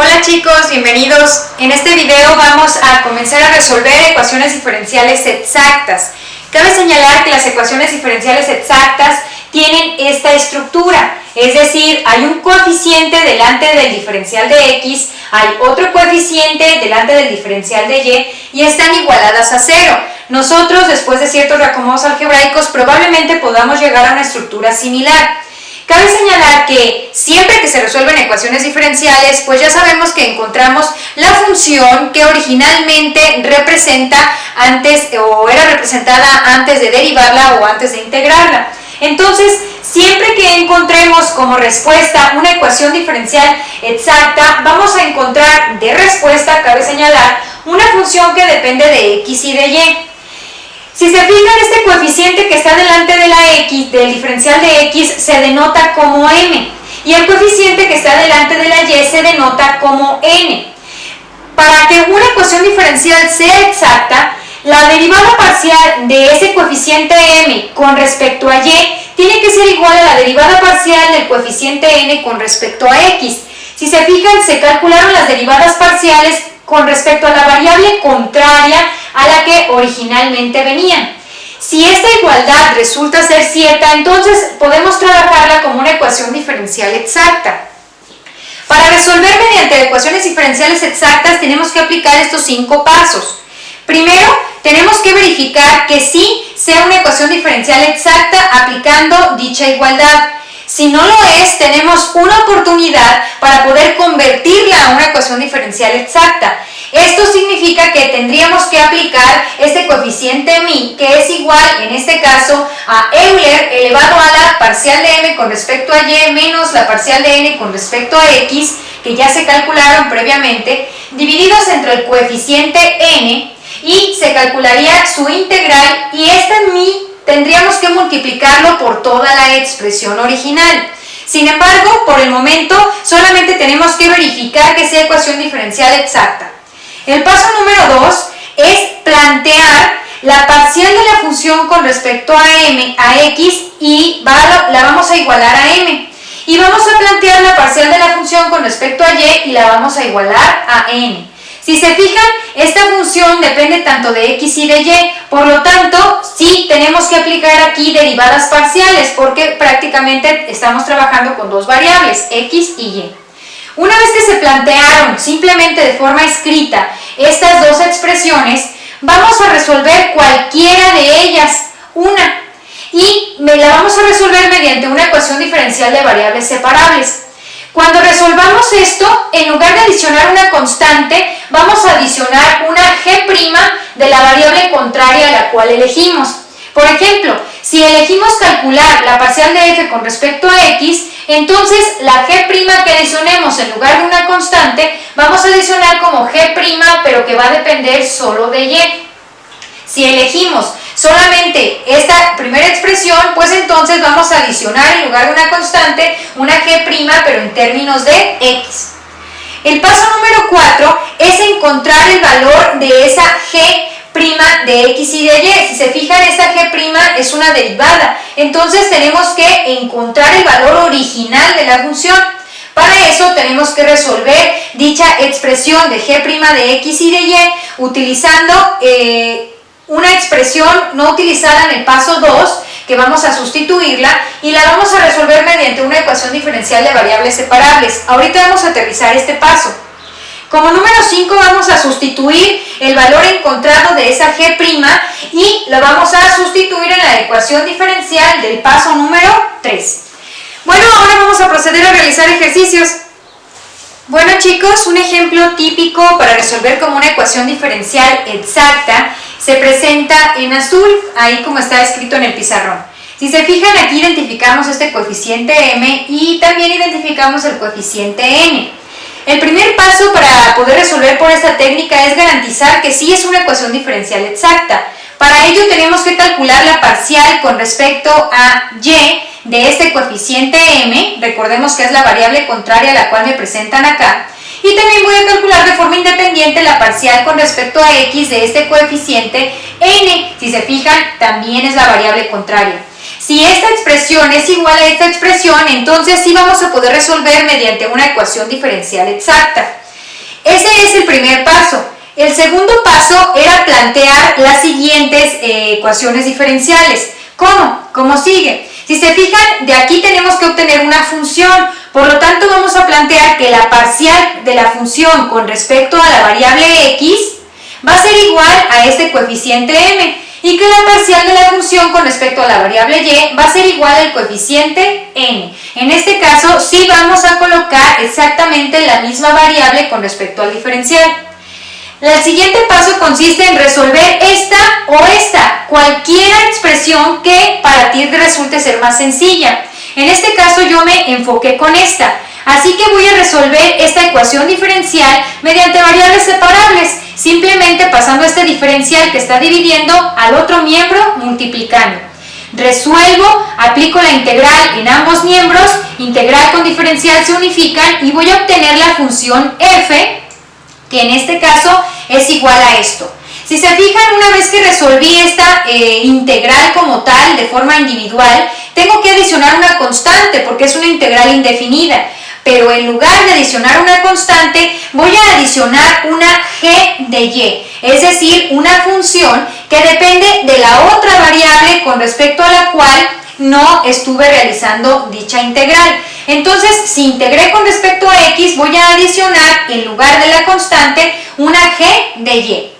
Hola chicos, bienvenidos. En este video vamos a comenzar a resolver ecuaciones diferenciales exactas. Cabe señalar que las ecuaciones diferenciales exactas tienen esta estructura, es decir, hay un coeficiente delante del diferencial de x, hay otro coeficiente delante del diferencial de y están igualadas a 0. Nosotros, después de ciertos reacomodos algebraicos, probablemente podamos llegar a una estructura similar. Cabe señalar que siempre que se resuelven ecuaciones diferenciales, pues ya sabemos que encontramos la función que originalmente representa antes o era representada antes de derivarla o antes de integrarla. Entonces, siempre que encontremos como respuesta una ecuación diferencial exacta, vamos a encontrar de respuesta, cabe señalar, una función que depende de x y de y. Si se fijan, este coeficiente que está delante de la x, del diferencial de x, se denota como m, y el coeficiente que está delante de la y se denota como n. Para que una ecuación diferencial sea exacta, la derivada parcial de ese coeficiente m con respecto a y tiene que ser igual a la derivada parcial del coeficiente n con respecto a x. Si se fijan, se calcularon las derivadas parciales con respecto a la variable contraria a la que originalmente venían. Si esta igualdad resulta ser cierta, entonces podemos trabajarla como una ecuación diferencial exacta. Para resolver mediante ecuaciones diferenciales exactas tenemos que aplicar estos 5 pasos. Primero, tenemos que verificar que sí sea una ecuación diferencial exacta aplicando dicha igualdad. Si no lo es, tenemos una oportunidad para poder convertirla a una ecuación diferencial exacta. Esto significa que tendríamos que aplicar este coeficiente mi, que es igual, en este caso, a Euler elevado a la parcial de m con respecto a y menos la parcial de n con respecto a x, que ya se calcularon previamente, divididos entre el coeficiente n, y se calcularía su integral, y este mi tendríamos que multiplicarlo por toda la expresión original. Sin embargo, por el momento, solamente tenemos que verificar que sea ecuación diferencial exacta. El paso número 2 es plantear la parcial de la función con respecto a m, a x, y la vamos a igualar a m. Y vamos a plantear la parcial de la función con respecto a y la vamos a igualar a n. Si se fijan, esta función depende tanto de x y de y, por lo tanto, sí tenemos que aplicar aquí derivadas parciales, porque prácticamente estamos trabajando con dos variables, x y y. Una vez que se plantearon simplemente de forma escrita estas dos expresiones, vamos a resolver cualquiera de ellas, una, y la vamos a resolver mediante una ecuación diferencial de variables separables. Cuando resolvamos esto, en lugar de adicionar una constante, vamos a adicionar una g' de la variable contraria a la cual elegimos. Por ejemplo, si elegimos calcular la parcial de f con respecto a x, entonces la g' que adicionemos en lugar de una constante, vamos a adicionar como g', pero que va a depender solo de y. Si elegimos solamente esta primera expresión, pues entonces vamos a adicionar en lugar de una constante una g', pero en términos de x. El paso número 4 es encontrar el valor de esa g' de x y de y. Si se fijan, esta g' es una derivada, entonces tenemos que encontrar el valor original de la función. Para eso tenemos que resolver dicha expresión de g' de x y de y utilizando una expresión no utilizada en el paso 2, que vamos a sustituirla, y la vamos a resolver mediante una ecuación diferencial de variables separables. Ahorita vamos a aterrizar este paso. Como número 5 vamos a sustituir el valor encontrado de esa g' y lo vamos a sustituir en la ecuación diferencial del paso número 3. Bueno, ahora vamos a proceder a realizar ejercicios. Bueno chicos, un ejemplo típico para resolver como una ecuación diferencial exacta se presenta en azul, ahí como está escrito en el pizarrón. Si se fijan, aquí identificamos este coeficiente m y también identificamos el coeficiente n. El primer paso para poder resolver por esta técnica es garantizar que sí es una ecuación diferencial exacta. Para ello tenemos que calcular la parcial con respecto a y de este coeficiente m, recordemos que es la variable contraria a la cual me presentan acá, y también voy a calcular de forma independiente la parcial con respecto a x de este coeficiente n, si se fijan también es la variable contraria. Si esta expresión es igual a esta expresión, entonces sí vamos a poder resolver mediante una ecuación diferencial exacta. Ese es el primer paso. El segundo paso era plantear las siguientes ecuaciones diferenciales. ¿Cómo? ¿Cómo sigue? Si se fijan, de aquí tenemos que obtener una función, por lo tanto vamos a plantear que la parcial de la función con respecto a la variable x va a ser igual a este coeficiente m, y que la parcial de la función con respecto a la variable y va a ser igual al coeficiente n. En este caso sí vamos a colocar exactamente la misma variable con respecto al diferencial. El siguiente paso consiste en resolver esta o esta, cualquier expresión que para ti resulte ser más sencilla. En este caso yo me enfoqué con esta, así que voy a resolver esta ecuación diferencial mediante variables separables, simplemente pasando este diferencial que está dividiendo al otro miembro multiplicando. Resuelvo, aplico la integral en ambos miembros, integral con diferencial se unifican y voy a obtener la función f, que en este caso es igual a esto. Si se fijan, una vez que resolví esta integral como tal, de forma individual, tengo que adicionar una constante porque es una integral indefinida. Pero en lugar de adicionar una constante, voy a adicionar una g de y, es decir, una función que depende de la otra variable con respecto a la cual no estuve realizando dicha integral. Entonces, si integré con respecto a x, voy a adicionar en lugar de la constante una g de y.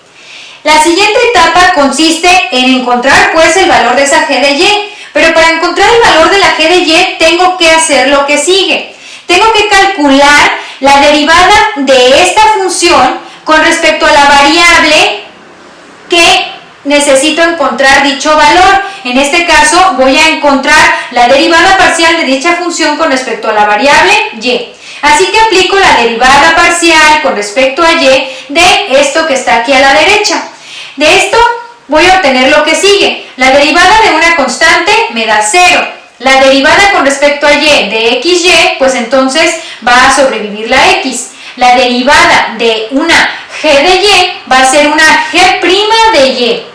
La siguiente etapa consiste en encontrar pues el valor de esa g de y, pero para encontrar el valor de la g de y tengo que hacer lo que sigue. Tengo que calcular la derivada de esta función con respecto a la variable que necesito encontrar dicho valor. En este caso voy a encontrar la derivada parcial de dicha función con respecto a la variable y. Así que aplico la derivada parcial con respecto a y de esto que está aquí a la derecha. De esto voy a obtener lo que sigue. La derivada de una constante me da 0. La derivada con respecto a y de xy, pues entonces va a sobrevivir la x. La derivada de una g de y va a ser una g' de y.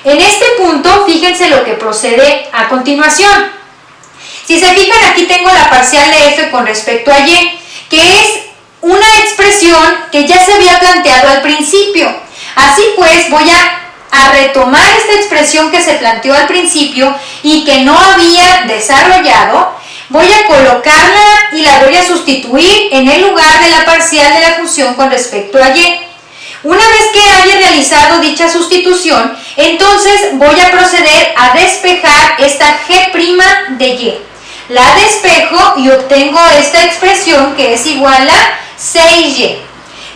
En este punto, fíjense lo que procede a continuación. Si se fijan, aquí tengo la parcial de f con respecto a y, que es una expresión que ya se había planteado al principio. Así pues, voy a retomar esta expresión que se planteó al principio y que no había desarrollado, voy a colocarla y la voy a sustituir en el lugar de la parcial de la función con respecto a y. Una vez que haya realizado dicha sustitución, entonces voy a proceder a despejar esta g' de y. La despejo y obtengo esta expresión que es igual a 6y.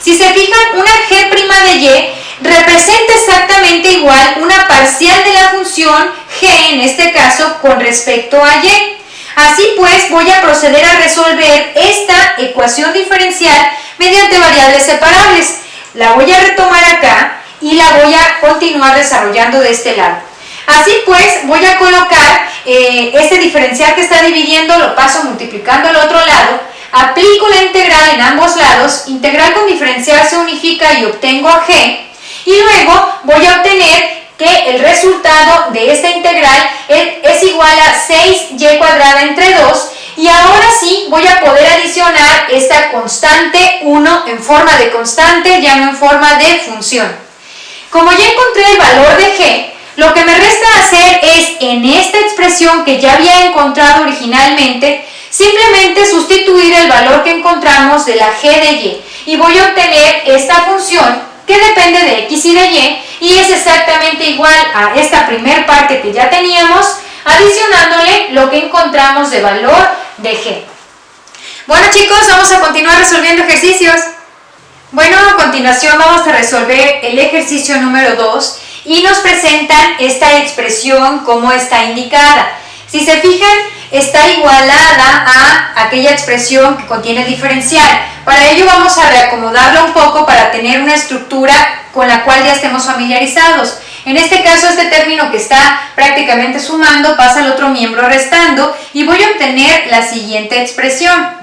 Si se fijan, una g' de y representa exactamente igual una parcial de la función g, en este caso, con respecto a y. Así pues, voy a proceder a resolver esta ecuación diferencial mediante variables separables. La voy a retomar acá y la voy a continuar desarrollando de este lado. Así pues, voy a colocar este diferencial que está dividiendo, lo paso multiplicando al otro lado, aplico la integral en ambos lados, integral con diferencial se unifica y obtengo a g, y luego voy a obtener que el resultado de esta integral es igual a 6y cuadrada entre 2, y ahora sí voy a poder adicionar esta constante 1 en forma de constante, ya no en forma de función. Como ya encontré el valor de g, lo que me resta hacer es, en esta expresión que ya había encontrado originalmente, simplemente sustituir el valor que encontramos de la g de y voy a obtener esta función que depende de x y de y es exactamente igual a esta primer parte que ya teníamos, adicionándole lo que encontramos de valor de g. Bueno chicos, vamos a continuar resolviendo ejercicios. Bueno, a continuación vamos a resolver el ejercicio número 2 y nos presentan esta expresión como está indicada. Si se fijan, está igualada a aquella expresión que contiene el diferencial. Para ello vamos a reacomodarla un poco para tener una estructura con la cual ya estemos familiarizados. En este caso, este término que está prácticamente sumando pasa al otro miembro restando y voy a obtener la siguiente expresión.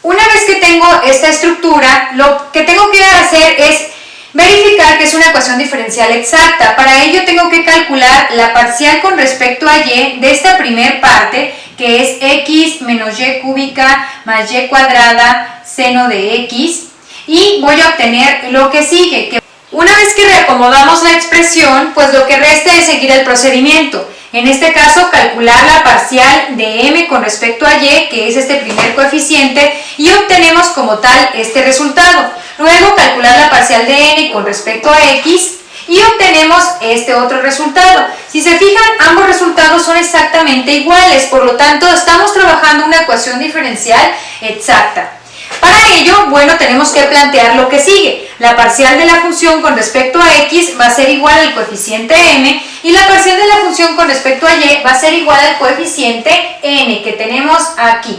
Una vez que tengo esta estructura, lo que tengo que hacer es verificar que es una ecuación diferencial exacta. Para ello tengo que calcular la parcial con respecto a y de esta primer parte, que es x menos y cúbica más y cuadrada seno de x, y voy a obtener lo que sigue, que una vez que reacomodamos la expresión, pues lo que resta es seguir el procedimiento. En este caso, calcular la parcial de m con respecto a y, que es este primer coeficiente, y obtenemos como tal este resultado. Luego, calcular la parcial de n con respecto a x, y obtenemos este otro resultado. Si se fijan, ambos resultados son exactamente iguales, por lo tanto, estamos trabajando una ecuación diferencial exacta. Para ello, bueno, tenemos que plantear lo que sigue. La parcial de la función con respecto a x va a ser igual al coeficiente m, y la parcial de la función con respecto a y va a ser igual al coeficiente n que tenemos aquí.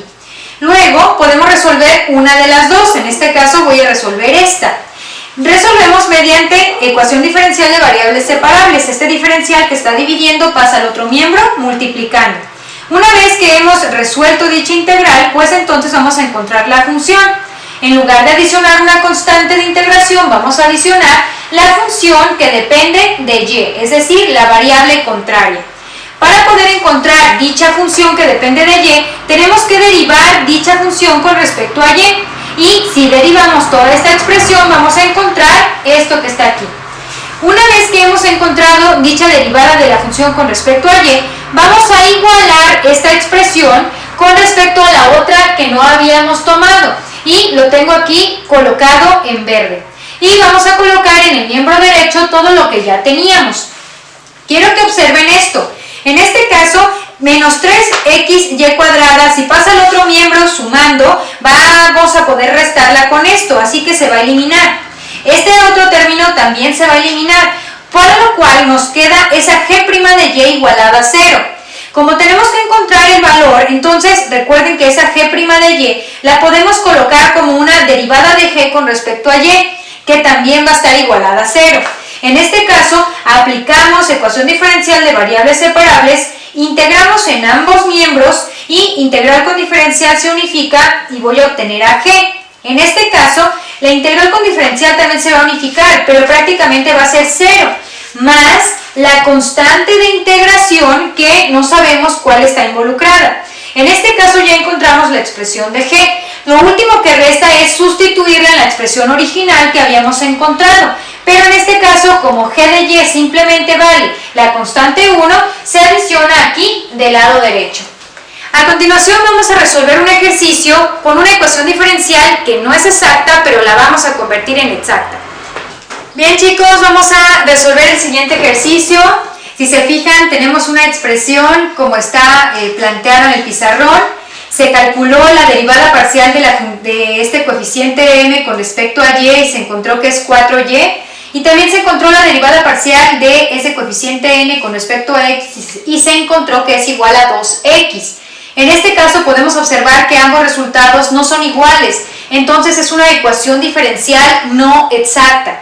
Luego podemos resolver una de las dos, en este caso voy a resolver esta. Resolvemos mediante ecuación diferencial de variables separables. Este diferencial que está dividiendo pasa al otro miembro multiplicando. Una vez que hemos resuelto dicha integral, pues entonces vamos a encontrar la función. En lugar de adicionar una constante de integración, vamos a adicionar la función que depende de y, es decir, la variable contraria. Para poder encontrar dicha función que depende de y, tenemos que derivar dicha función con respecto a y. Y si derivamos toda esta expresión, vamos a encontrar esto que está aquí. Una vez que hemos encontrado dicha derivada de la función con respecto a y, vamos a igualar esta expresión con respecto a la otra que no habíamos tomado. Y lo tengo aquí colocado en verde. Y vamos a colocar en el miembro derecho todo lo que ya teníamos. Quiero que observen esto. En este caso, menos 3xy cuadrada, si pasa al otro miembro sumando, vamos a poder restarla con esto, así que se va a eliminar. Este otro término también se va a eliminar, por lo cual nos queda esa g' de y igualada a 0. Como tenemos que encontrar el valor, entonces recuerden que esa g' de y la podemos colocar como una derivada de g con respecto a y, que también va a estar igualada a 0. En este caso, aplicamos ecuación diferencial de variables separables, integramos en ambos miembros y integral con diferencial se unifica y voy a obtener a g. En este caso, la integral con diferencial también se va a unificar, pero prácticamente va a ser 0, más la constante de integración que no sabemos cuál está involucrada. En este caso ya encontramos la expresión de g. Lo último que resta es sustituirla en la expresión original que habíamos encontrado. Pero en este caso, como g de y simplemente vale la constante 1, se adiciona aquí del lado derecho. A continuación vamos a resolver un ejercicio con una ecuación diferencial que no es exacta, pero la vamos a convertir en exacta. Bien chicos, vamos a resolver el siguiente ejercicio. Si se fijan, tenemos una expresión como está planteada en el pizarrón. Se calculó la derivada parcial de este coeficiente m con respecto a y se encontró que es 4y. Y también se encontró la derivada parcial de ese coeficiente n con respecto a x y se encontró que es igual a 2x. En este caso podemos observar que ambos resultados no son iguales, entonces es una ecuación diferencial no exacta.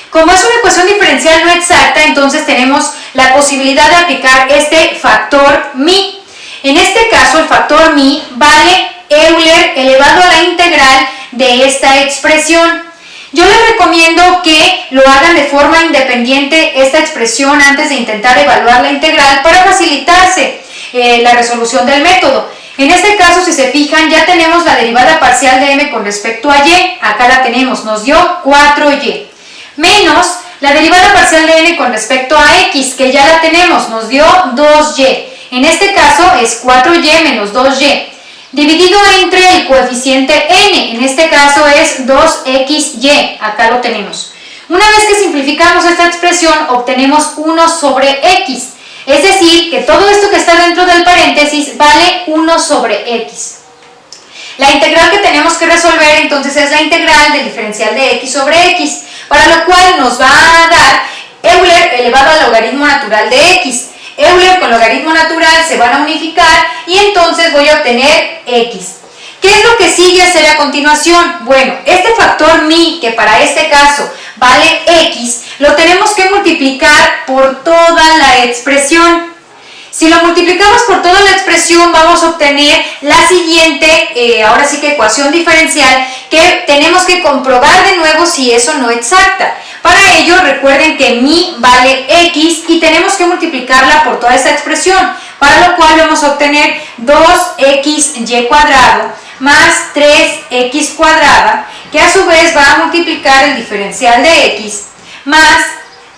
Como es una ecuación diferencial no exacta, entonces tenemos la posibilidad de aplicar este factor mi. En este caso el factor mi vale Euler elevado a la integral de esta expresión. Yo les recomiendo que lo hagan de forma independiente esta expresión antes de intentar evaluar la integral para facilitarse la resolución del método. En este caso, si se fijan, ya tenemos la derivada parcial de m con respecto a y, acá la tenemos, nos dio 4y, menos la derivada parcial de n con respecto a x, que ya la tenemos, nos dio 2y. En este caso es 4y menos 2y. Dividido entre el coeficiente n, en este caso es 2xy, acá lo tenemos. Una vez que simplificamos esta expresión, obtenemos 1 sobre x, es decir, que todo esto que está dentro del paréntesis vale 1 sobre x. La integral que tenemos que resolver entonces es la integral del diferencial de x sobre x, para lo cual nos va a dar Euler elevado al logaritmo natural de x. Euler con logaritmo natural se van a unificar y entonces voy a obtener x. ¿Qué es lo que sigue hacer a continuación? Bueno, este factor mi, que para este caso vale x, lo tenemos que multiplicar por toda la expresión. Si lo multiplicamos por toda la expresión, vamos a obtener la siguiente, ahora sí que ecuación diferencial, que tenemos que comprobar de nuevo si eso no es exacta. Para ello, recuerden que mi vale x y tenemos que multiplicarla por toda esta expresión, para lo cual vamos a obtener 2xy cuadrado más 3x cuadrada, que a su vez va a multiplicar el diferencial de x, más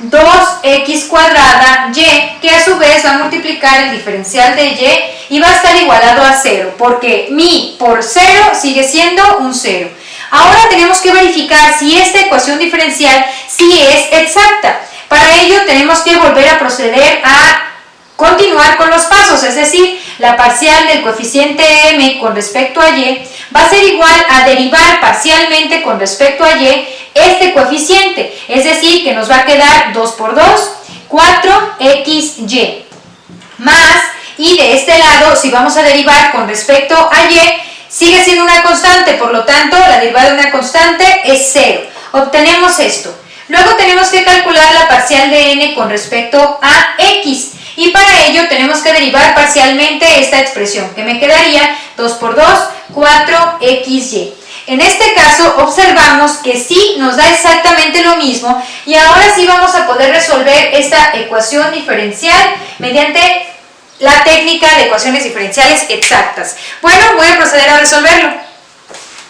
2x cuadrada y, que a su vez va a multiplicar el diferencial de y va a estar igualado a 0, porque mi por 0 sigue siendo un 0. Ahora tenemos que verificar si esta ecuación diferencial sí es exacta. Para ello tenemos que volver a proceder a continuar con los pasos, es decir, la parcial del coeficiente m con respecto a y va a ser igual a derivar parcialmente con respecto a y este coeficiente, es decir, que nos va a quedar 2 por 2, 4xy, más, y de este lado, si vamos a derivar con respecto a y, sigue siendo una constante, por lo tanto, la derivada de una constante es 0. Obtenemos esto. Luego tenemos que calcular la parcial de n con respecto a x, y para ello tenemos que derivar parcialmente esta expresión, que me quedaría 2 por 2, 4xy. En este caso observamos que sí nos da exactamente lo mismo y ahora sí vamos a poder resolver esta ecuación diferencial mediante la técnica de ecuaciones diferenciales exactas. Bueno, voy a proceder a resolverlo.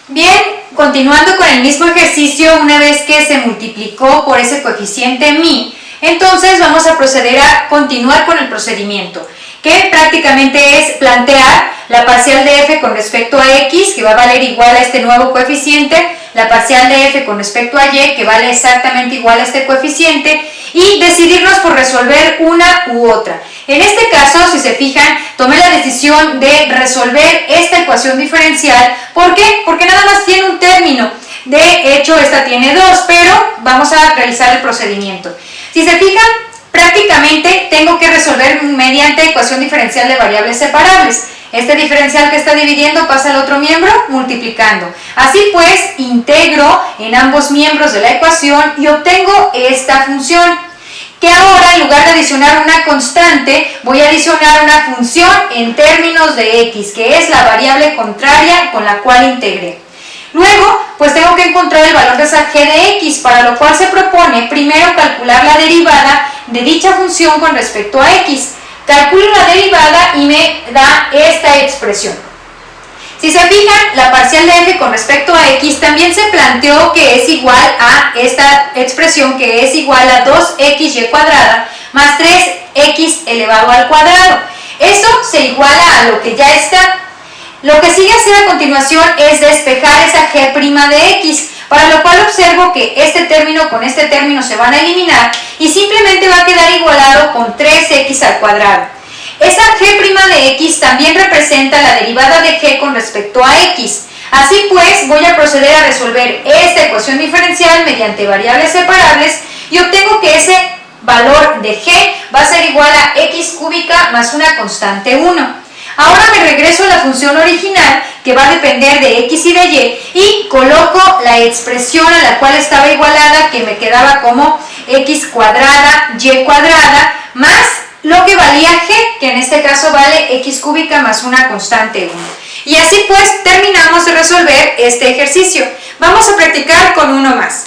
Bien, continuando con el mismo ejercicio, una vez que se multiplicó por ese coeficiente mi, entonces vamos a proceder a continuar con el procedimiento, que prácticamente es plantear la parcial de f con respecto a x, que va a valer igual a este nuevo coeficiente, la parcial de f con respecto a y, que vale exactamente igual a este coeficiente, y decidirnos por resolver una u otra. En este caso, si se fijan, tomé la decisión de resolver esta ecuación diferencial. ¿Por qué? Porque nada más tiene un término. De hecho, esta tiene dos, pero vamos a realizar el procedimiento. Si se fijan, prácticamente tengo que resolver mediante ecuación diferencial de variables separables. Este diferencial que está dividiendo pasa al otro miembro multiplicando. Así pues, integro en ambos miembros de la ecuación y obtengo esta función, que ahora en lugar de adicionar una constante, voy a adicionar una función en términos de x, que es la variable contraria con la cual integré. Luego, pues tengo que encontrar el valor de esa g de x, para lo cual se propone primero calcular la derivada de dicha función con respecto a x. Calculo la derivada y me da esta expresión. Si se fijan, la parcial de f con respecto a x también se planteó que es igual a esta expresión, que es igual a 2xy cuadrada más 3x elevado al cuadrado. Eso se iguala a lo que ya está. Lo que sigue a hacer a continuación es despejar esa g' de x, para lo cual observo que este término con este término se van a eliminar y simplemente va a quedar igualado con 3x al cuadrado. Esa g' de x también representa la derivada de g con respecto a x. Así pues, voy a proceder a resolver esta ecuación diferencial mediante variables separables y obtengo que ese valor de g va a ser igual a x cúbica más una constante 1. Ahora me regreso a la función original, que va a depender de x y de y coloco la expresión a la cual estaba igualada, que me quedaba como x cuadrada y cuadrada más lo que valía g, que en este caso vale x cúbica más una constante 1. Y así pues terminamos de resolver este ejercicio. Vamos a practicar con uno más.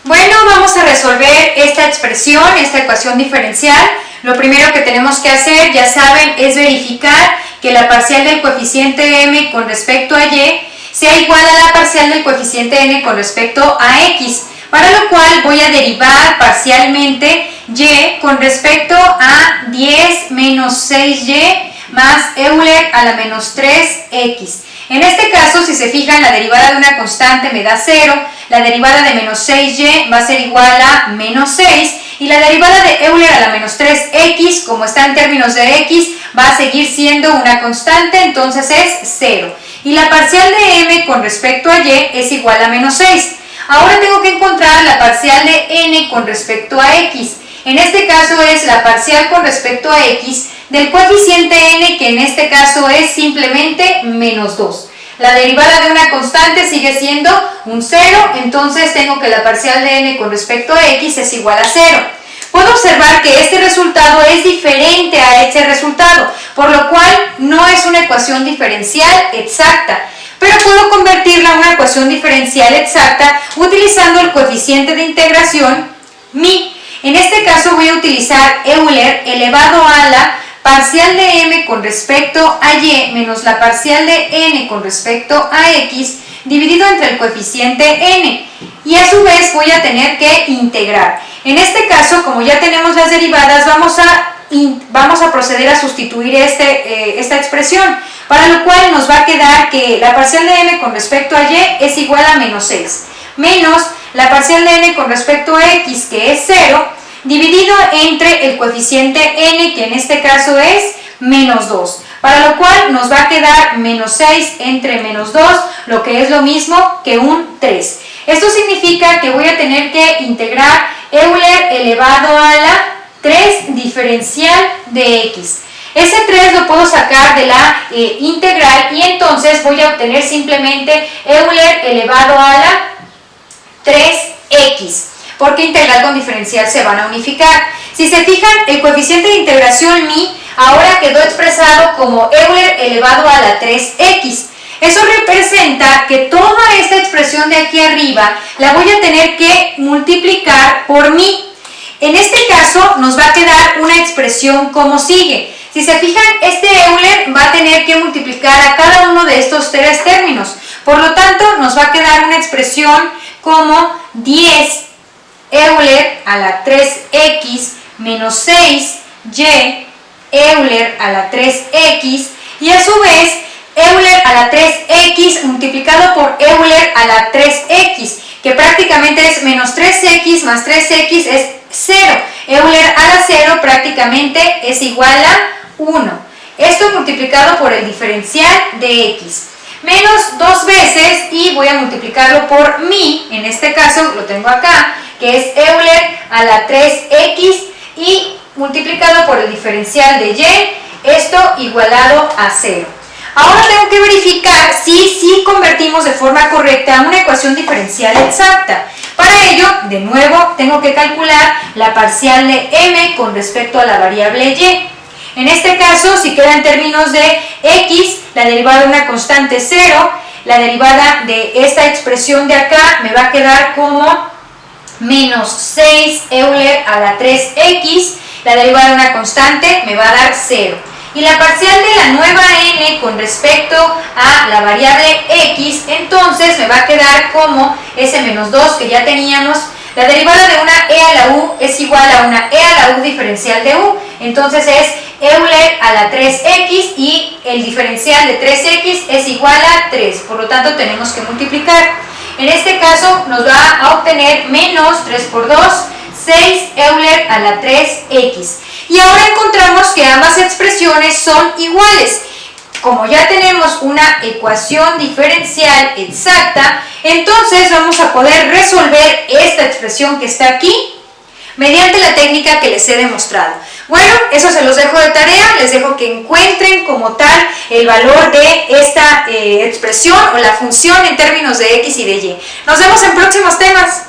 Bueno, vamos a resolver esta expresión, esta ecuación diferencial. Lo primero que tenemos que hacer, ya saben, es verificar que la parcial del coeficiente m con respecto a y sea igual a la parcial del coeficiente n con respecto a x, para lo cual voy a derivar parcialmente y con respecto a 10 menos 6y más Euler a la menos 3x. En este caso, si se fijan, la derivada de una constante me da 0, la derivada de menos 6y va a ser igual a menos 6, y la derivada de Euler a la menos 3x, como está en términos de x, va a seguir siendo una constante, entonces es 0. Y la parcial de m con respecto a y es igual a menos 6. Ahora tengo que encontrar la parcial de n con respecto a x. En este caso es la parcial con respecto a x del coeficiente n, que en este caso es simplemente menos 2. La derivada de una constante sigue siendo un 0, entonces tengo que la parcial de n con respecto a x es igual a 0. Puedo observar que este resultado es diferente a este resultado, por lo cual no es una ecuación diferencial exacta, pero puedo convertir convertirla a una ecuación diferencial exacta utilizando el coeficiente de integración mi. En este caso voy a utilizar Euler elevado a la parcial de m con respecto a y menos la parcial de n con respecto a x dividido entre el coeficiente n, y a su vez voy a tener que integrar. En este caso, como ya tenemos las derivadas, vamos a proceder a sustituir esta expresión, para lo cual nos va a quedar que la parcial de m con respecto a y es igual a menos 6, menos la parcial de n con respecto a x, que es 0, dividido entre el coeficiente n, que en este caso es menos 2, para lo cual nos va a quedar menos 6 entre menos 2, lo que es lo mismo que un 3. Esto significa que voy a tener que integrar Euler elevado a la 3 diferencial de x. Ese 3 lo puedo sacar de la integral y entonces voy a obtener simplemente Euler elevado a la 3x, porque integral con diferencial se van a unificar. Si se fijan, el coeficiente de integración mi ahora quedó expresado como Euler elevado a la 3x. Eso representa que toda esta expresión de aquí arriba la voy a tener que multiplicar por mi. En este caso nos va a quedar una expresión como sigue. Si se fijan, este Euler va a tener que multiplicar a cada uno de estos tres términos. Por lo tanto, nos va a quedar una expresión como 10 Euler a la 3x menos 6y Euler a la 3x, y a su vez Euler a la 3x multiplicado por Euler a la 3x, que prácticamente es menos 3x más 3x es 0. Euler a la 0 prácticamente es igual a 1. Esto multiplicado por el diferencial de x. Menos 2 veces y voy a multiplicarlo por mi, en este caso lo tengo acá, que es Euler a la 3x y multiplicado por el diferencial de y, esto igualado a 0. Ahora tengo que verificar si convertimos de forma correcta a una ecuación diferencial exacta. Para ello, de nuevo, tengo que calcular la parcial de m con respecto a la variable y. En este caso, si queda en términos de x, la derivada de una constante 0, la derivada de esta expresión de acá me va a quedar como menos 6 Euler a la 3x, la derivada de una constante me va a dar 0. Y la parcial de la nueva n con respecto a la variable x, entonces me va a quedar como ese menos 2 que ya teníamos. La derivada de una e a la u es igual a una e a la u diferencial de u, entonces es Euler a la 3x y el diferencial de 3x es igual a 3, por lo tanto tenemos que multiplicar. En este caso nos va a obtener menos 3 por 2, 6 Euler a la 3x. Y ahora encontramos que ambas expresiones son iguales. Como ya tenemos una ecuación diferencial exacta, entonces vamos a poder resolver esta expresión que está aquí mediante la técnica que les he demostrado. Bueno, eso se los dejo de tarea, les dejo que encuentren como tal el valor de esta expresión o la función en términos de x y de y. Nos vemos en próximos temas.